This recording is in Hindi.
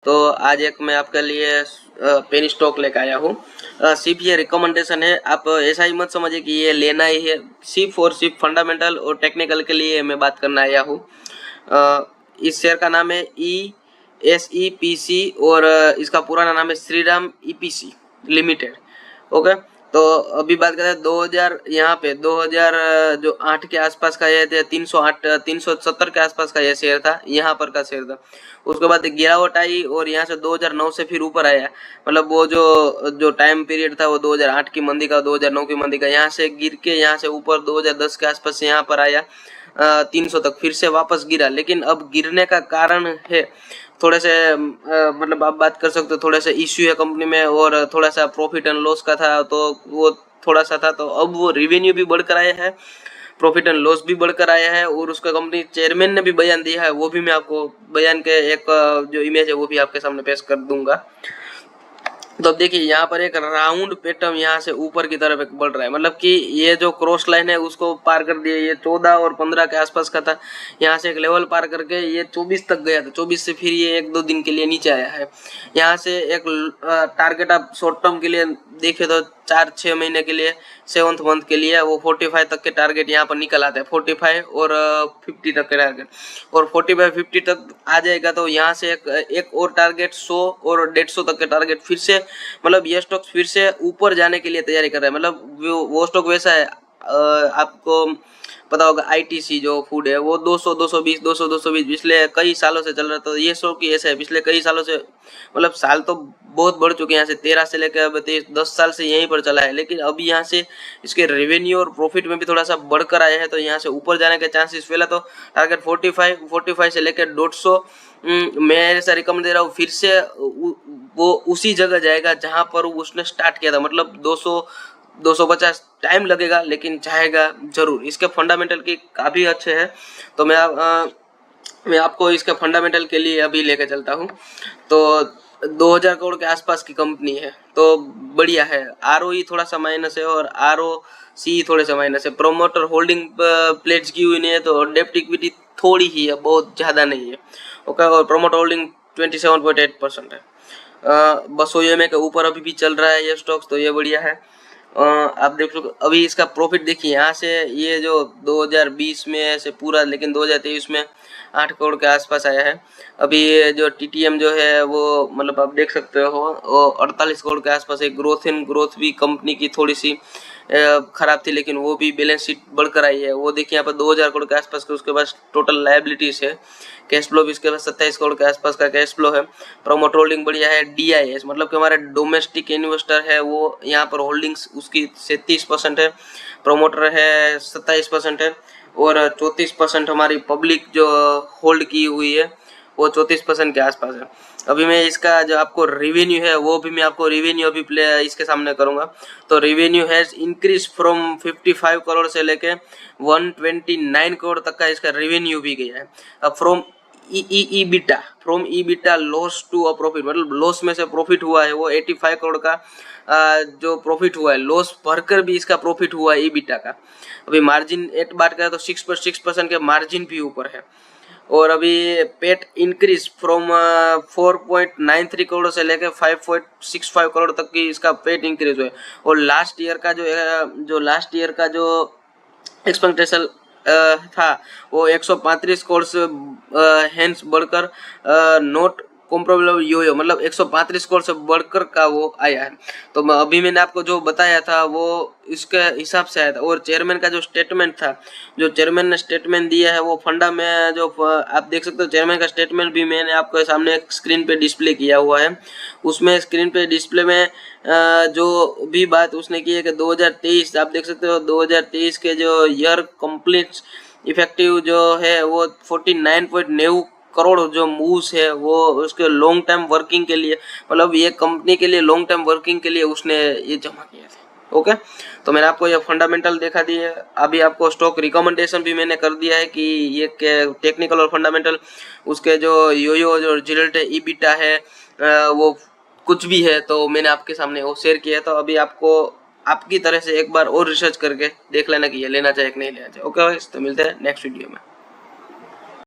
तो आज एक मैं आपके लिए पेनी स्टॉक लेकर आया हूँ। सिर्फ ये रिकमेंडेशन है, आप ऐसा ही मत समझिए कि ये लेना ही है। सिर्फ और सिर्फ फंडामेंटल और टेक्निकल के लिए मैं बात करना आया हूँ। इस शेयर का नाम है ESEPC और इसका पुराना नाम है श्रीराम EPC लिमिटेड। ओके, तो अभी बात करते हैं 2000 यहाँ पे 2000 जो 8 के आसपास का ये थे, 308 370 के आसपास का ये शेयर था, यहाँ पर का शेयर था। उसके बाद गिरावट आई और यहाँ से 2009 से फिर ऊपर आया। मतलब वो जो टाइम पीरियड था वो 2008 की मंदी का, 2009 की मंदी का, यहाँ से गिर के यहाँ से ऊपर 2010 के आसपास यहाँ पर आया 300 तक, फिर से वापस गिरा। लेकिन अब गिरने का कारण है थोड़े से मतलब आप बात कर सकते हो, थोड़ा सा इश्यू है कंपनी में और थोड़ा सा प्रॉफिट एंड लॉस का था, तो वो थोड़ा सा था। तो अब वो रेवेन्यू भी बढ़कर आया है, प्रॉफिट एंड लॉस भी बढ़कर आया है और उसका कंपनी चेयरमैन ने भी बयान दिया है। वो भी मैं आपको बयान के एक जो इमेज है वो भी आपके सामने पेश कर दूंगा। तो अब देखिए यहाँ पर एक राउंड पैटर्न यहाँ से ऊपर की तरफ एक बढ़ रहा है, मतलब कि ये जो क्रॉस लाइन है उसको पार कर दिया। ये 14 और 15 के आसपास का था, यहाँ से एक लेवल पार करके ये 24 तक गया था। 24 से फिर ये 1-2 दिन के लिए नीचे आया है। यहाँ से एक टारगेट आप शॉर्ट टर्म के लिए देखे तो 4-6 महीने के लिए, 7th मंथ के लिए वो 45 तक के टारगेट यहाँ पर निकल आते हैं। 45 और 50 तक के टारगेट, और 45-50 तक आ जाएगा तो यहाँ से एक और टारगेट 100 और 150 तक के टारगेट फिर से, मतलब ये स्टॉक फिर से ऊपर जाने के लिए तैयारी कर रहा है। मतलब वो स्टॉक वैसा है, आपको पता होगा ITC जो फूड है वो 200 220 200 220 पिछले कई सालों से चल रहा था। ये स्टॉक ही ऐसा है, पिछले कई सालों से, मतलब साल तो बहुत बढ़ चुके हैं, यहाँ से 13 से लेकर अब 10 साल से यहीं पर चला है। लेकिन अभी यहाँ से इसके रेवेन्यू और प्रॉफिट में भी थोड़ा सा बढ़कर आया है, तो यहाँ से ऊपर जाने के चांसेस। पहला तो टारगेट 45 से लेकर 150 मैं ऐसा रिकमेंड दे रहा हूँ। फिर से वो उसी जगह जाएगा जहां पर उसने स्टार्ट किया था, मतलब 200 250 टाइम लगेगा लेकिन चाहेगा जरूर। इसके फंडामेंटल की काफी अच्छे हैं, तो मैं आपको इसके फंडामेंटल के लिए अभी लेकर चलता हूँ। तो 2000 करोड़ के आसपास की कंपनी है, तो बढ़िया है। ROE थोड़ा सा माइनस है और ROC थोड़े से माइनस है। प्रोमोटर होल्डिंग प्लेज की हुई नहीं है, तो डेप्ट इक्विटी थोड़ी ही है, बहुत ज्यादा नहीं है। ओके, और प्रोमोटर होल्डिंग 27.8% है। 200 EMA के ऊपर अभी भी चल रहा है ये स्टॉक्स, तो ये बढ़िया है। आप देख लो अभी इसका प्रॉफिट देखिए, यहाँ से ये जो 2020 में से पूरा, लेकिन 2023 में 8 करोड़ के आसपास आया है। अभी जो TTM जो है वो, मतलब आप देख सकते हो, वो 48 करोड़ के आसपास है। ग्रोथ भी कंपनी की थोड़ी सी खराब थी, लेकिन वो भी बैलेंस शीट बढ़कर आई है। वो देखिए यहाँ पर 2000 करोड़ के आसपास के उसके पास टोटल लायबिलिटीज है। कैश फ्लो भी इसके पास 27 करोड़ के आसपास का कैश फ्लो है। प्रोमोटर होल्डिंग बढ़िया है। DIS मतलब कि हमारे डोमेस्टिक इन्वेस्टर है, वो यहाँ पर होल्डिंग्स उसकी 37% है, प्रोमोटर है 27% है, और 34% हमारी पब्लिक जो होल्ड की हुई है वो 34% के आसपास है। अभी मैं इसका जो आपको रेवेन्यू है वो भी मैं आपको रेवेन्यू अभी इसके सामने करूंगा। तो revenue has increase from 55 crore से लेके 129 करोड़ तक का इसका रेवेन्यू भी गया है। अब from EBITDA loss to a profit, मतलब लॉस में से प्रॉफिट हुआ है वो 85 करोड़ का जो प्रॉफिट हुआ है, लॉस भरकर भी इसका प्रॉफिट हुआ है EBITDA का। अभी मार्जिन एट बात करें तो 6% के मार्जिन भी ऊपर है। और अभी पेट इंक्रीज फ्रॉम 4.93 करोड़ से लेकर 5.65 करोड़ तक की इसका पेट इंक्रीज हुआ है। और लास्ट ईयर का जो एक्सपेक्टेशन था वो 135 करोड़ से हेंस बढ़कर नोट कॉम्प्रोबेबल यो मतलब 135 करोड़ से बढ़कर का वो आया है। तो अभी मैंने आपको जो बताया था वो इसके हिसाब से आया था। और चेयरमैन का जो स्टेटमेंट था, जो चेयरमैन ने स्टेटमेंट दिया है वो फंडा में जो आप देख सकते हो, चेयरमैन का स्टेटमेंट भी मैंने आपको सामने एक स्क्रीन पे डिस्प्ले किया हुआ है। उसमें स्क्रीन पे डिस्प्ले में जो भी बात उसने की है कि 2023 आप देख सकते हो, 2023 के जो ईयर कंप्लीट इफेक्टिव जो है वो 49.90 करोड़ जो मूव्स है वो उसके लॉन्ग टर्म वर्किंग के लिए, मतलब ये कंपनी के लिए लॉन्ग टर्म वर्किंग के लिए उसने ये जमा किया था। ओके, तो मैंने आपको ये फंडामेंटल देखा दिए। अभी आपको स्टॉक रिकमेंडेशन भी मैंने कर दिया है कि ये टेक्निकल और फंडामेंटल उसके जो जो रिजल्ट है, EBITDA है, वो कुछ भी है, तो मैंने आपके सामने वो शेयर किया। तो अभी आपको आपकी तरह से एक बार और रिसर्च करके देख लेना कि ये लेना चाहिए कि नहीं लेना चाहिए। ओके, तो मिलते हैं नेक्स्ट वीडियो में।